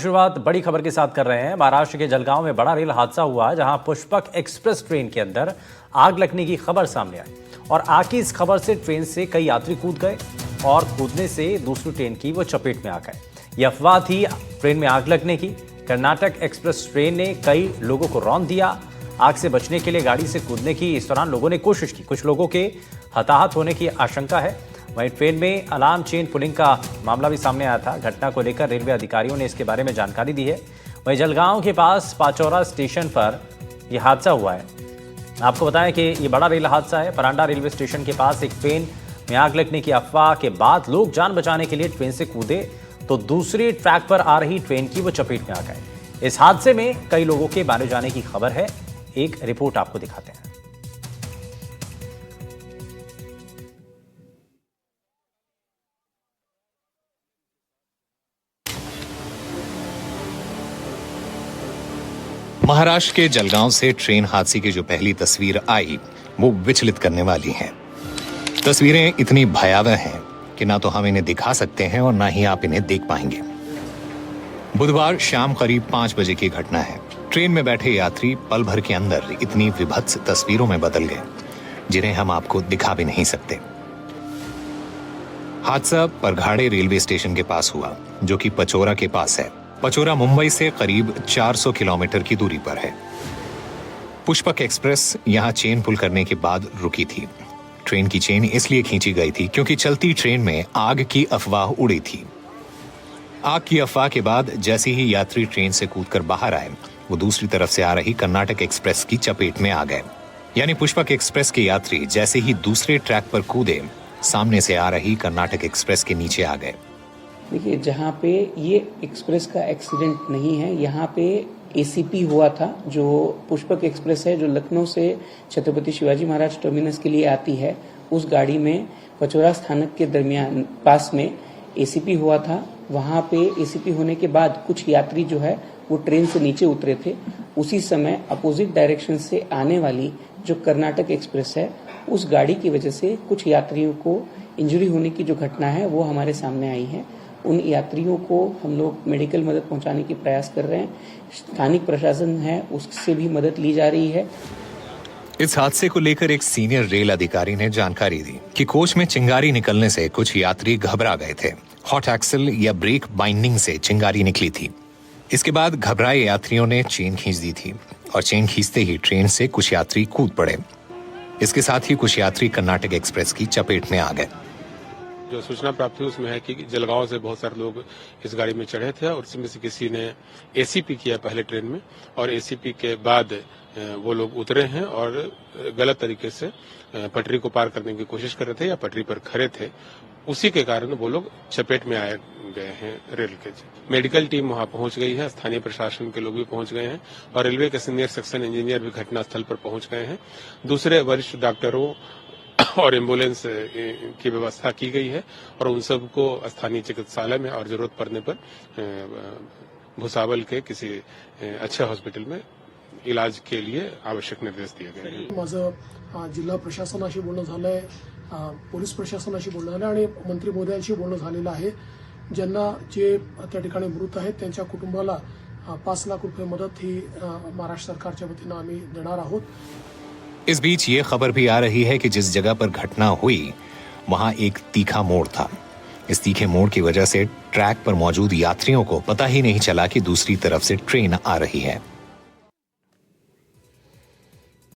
शुरुआत बड़ी खबर के साथ कर रहे हैं। महाराष्ट्र के जलगांव में बड़ा रेल हादसा हुआ, जहां पुष्पक एक्सप्रेस ट्रेन के अंदर आग लगने की खबर सामने आई और आग की इस खबर से ट्रेन से कई यात्री कूद गए और कूदने से दूसरी ट्रेन की वो चपेट में आ गए। ये अफवाह थी ट्रेन में आग लगने की। कर्नाटक एक्सप्रेस ट्रेन ने कई लोगों को रौंद दिया। आग से बचने के लिए गाड़ी से कूदने की इस दौरान लोगों ने कोशिश की। कुछ लोगों के हताहत होने की आशंका है। वहीं ट्रेन में अलार्म चेन पुलिंग का मामला भी सामने आया था। घटना को लेकर रेलवे अधिकारियों ने इसके बारे में जानकारी दी है। वहीं जलगांव के पास पाचौरा स्टेशन पर यह हादसा हुआ है। आपको बताएं कि ये बड़ा रेल हादसा है। परांडा रेलवे स्टेशन के पास एक ट्रेन में आग लगने की अफवाह के बाद लोग जान बचाने के लिए ट्रेन से कूदे तो दूसरी ट्रैक पर आ रही ट्रेन की वो चपेट में आ गए। इस हादसे में कई लोगों के मारे जाने की खबर है। एक रिपोर्ट आपको दिखाते हैं। महाराष्ट्र के जलगांव से ट्रेन हादसे की जो पहली तस्वीर आई वो विचलित करने वाली है। तस्वीरें इतनी भयावह हैं कि ना तो हम इन्हें दिखा सकते हैं और ना ही आप इन्हें देख पाएंगे। बुधवार शाम करीब 5 बजे की घटना है। ट्रेन में बैठे यात्री पल भर के अंदर इतनी विभत्स तस्वीरों में बदल गए जिन्हें हम आपको दिखा भी नहीं सकते। हादसा परघाड़े रेलवे स्टेशन के पास हुआ, जो कि पचौरा के पास है। पचौरा मुंबई से करीब 400 किलोमीटर की दूरी पर है। पुष्पक एक्सप्रेस यहां चेन पुल करने के बाद रुकी थी। ट्रेन की चेन इसलिए खींची गई थी क्योंकि चलती ट्रेन में आग की अफवाह उड़ी थी। आग की अफवाह के बाद जैसे ही यात्री ट्रेन से कूदकर बाहर आए, वो दूसरी तरफ से आ रही कर्नाटक एक्सप्रेस की चपेट में आ गए। यानी पुष्पक एक्सप्रेस के यात्री जैसे ही दूसरे ट्रैक पर कूदे, सामने से आ रही कर्नाटक एक्सप्रेस के नीचे आ गए। देखिए, जहाँ पे ये एक्सप्रेस का एक्सीडेंट नहीं है, यहाँ पे एसीपी हुआ था। जो पुष्पक एक्सप्रेस है, जो लखनऊ से छत्रपति शिवाजी महाराज टर्मिनस के लिए आती है, उस गाड़ी में पचौरा स्थानक के दरमियान पास में एसीपी हुआ था। वहाँ पे एसीपी होने के बाद कुछ यात्री जो है वो ट्रेन से नीचे उतरे थे। उसी समय अपोजिट डायरेक्शन से आने वाली जो कर्नाटक एक्सप्रेस है, उस गाड़ी की वजह से कुछ यात्रियों को इंजरी होने की जो घटना है वो हमारे सामने आई है। उन यात्रियों को हम लोग मेडिकल मदद पहुंचाने की प्रयास कर रहे हैं। स्थानिक प्रशासन है, उससे भी मदद ली जा रही है। इस हादसे को लेकर एक सीनियर रेल अधिकारी ने जानकारी दी कि कोच में चिंगारी निकलने से कुछ यात्री घबरा गए थे। हॉट एक्सल या ब्रेक बाइंडिंग से चिंगारी निकली थी। इसके बाद घबराए यात्रियों ने चेन खींच दी थी और चेन खींचते ही ट्रेन से कुछ यात्री कूद पड़े। इसके साथ ही कुछ यात्री कर्नाटक एक्सप्रेस की चपेट में आ गए। जो सूचना प्राप्त हुई उसमें है कि जलगांव से बहुत सारे लोग इस गाड़ी में चढ़े थे और उसमें से किसी ने एसीपी किया पहले ट्रेन में, और एसीपी के बाद वो लोग उतरे हैं और गलत तरीके से पटरी को पार करने की कोशिश कर रहे थे या पटरी पर खड़े थे। उसी के कारण वो लोग चपेट में आए गए हैं रेल के। मेडिकल टीम वहां पहुंच गई है, स्थानीय प्रशासन के लोग भी पहुंच गए हैं और रेलवे के सीनियर सेक्शन इंजीनियर भी घटनास्थल पर पहुंच गए हैं। दूसरे वरिष्ठ डॉक्टरों और एम्बुलेंस की व्यवस्था की गई है और उन सबको स्थानीय चिकित्सालय में और जरूरत पड़ने पर भुसावल के किसी अच्छे हॉस्पिटल में इलाज के लिए आवश्यक निर्देश दिए गए हैं। माझं जिल्हा प्रशासनाशी बोलणं झालंय, पोलीस प्रशासनाशी बोलणं झालं आणि मंत्री महोदयांशी बोलणं झालेलं आहे। ज्यांना जे त्या ठिकाणी मृत आहेत त्यांच्या कुटुंबाला 5 लाख रुपये मदत ही महाराष्ट्र सरकारच्या वतीनं आम्ही देणार आहोत। इस बीच ये खबर भी आ रही है कि जिस जगह पर घटना हुई वहां एक तीखा मोड़ था। इस तीखे मोड़ की वजह से ट्रैक पर मौजूद यात्रियों को पता ही नहीं चला कि दूसरी तरफ से ट्रेन आ रही है।